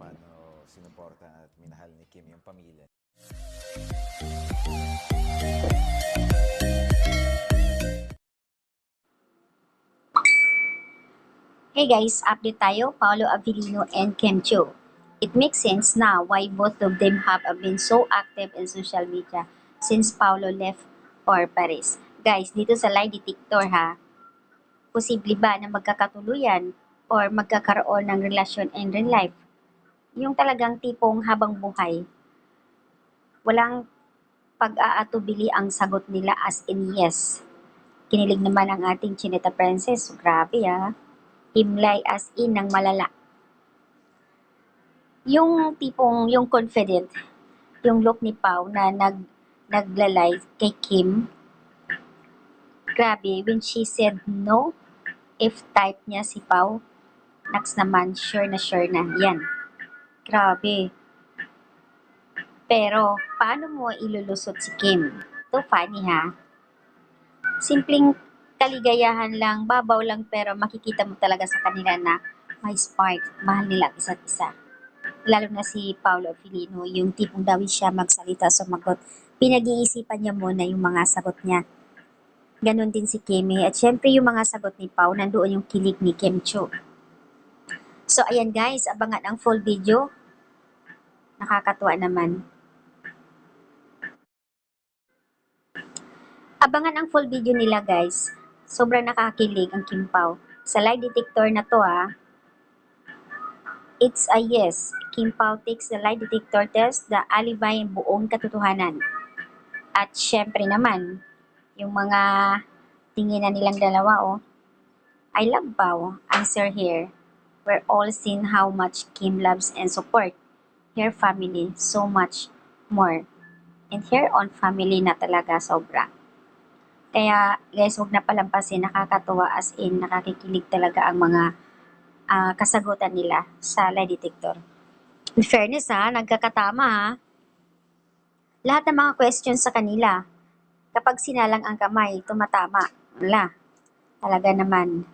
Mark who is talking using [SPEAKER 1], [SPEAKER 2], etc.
[SPEAKER 1] paano sinuportahan at minahal ni Kim yung pamilya.
[SPEAKER 2] Hey guys, update tayo, Paolo Avellino and Kim Chiu. It makes sense now why both of them have been so active in social media since Paolo left for Paris. Guys, dito sa lie detector ha, posible ba na magkakatuluyan or magkakaroon ng relasyon in real life? Yung talagang tipong habang buhay, walang pag-aatubili ang sagot nila as in yes. Kinilig naman ang ating Chinita Princess, grabe ha. Himlay as in ng malala. Yung tipong, yung confident, yung look ni Pao na naglalay kay Kim, grabe, when she said no, if type niya si Pao, next naman, sure na yan. Grabe. Pero, paano mo ilulusot si Kim? Ito funny ha. Simpleng kaligayahan lang, babaw lang, pero makikita mo talaga sa kanila na may spark, mahal nila isa't isa. Lalo na si Paolo Avellino, yung tipong daw siya magsalita, sumagot. Pinag-iisipan niya muna yung mga sagot niya. Ganon din si Kimi. At syempre yung mga sagot ni Pao, nandoon yung kilig ni Kim Chiu. So ayan guys, abangan ang full video. Nakakatuwa naman. Abangan ang full video nila guys. Sobrang nakakilig ang Kim Pao. Sa lie detector na to it's a yes. Kim Pao takes the lie detector test, the alibi ang buong katotohanan. At syempre naman, yung mga tinginan nilang dalawa I love Pao. Answer here. We're all seeing how much Kim loves and support her family so much more. And her own family na talaga sobra. Kaya guys, huwag na palampasin, nakakatuwa as in nakakikilig talaga ang mga kasagutan nila sa lie detector. In fairness nagkakatama lahat ng mga questions sa kanila, kapag sinalang ang kamay, tumatama. Wala. Talaga naman.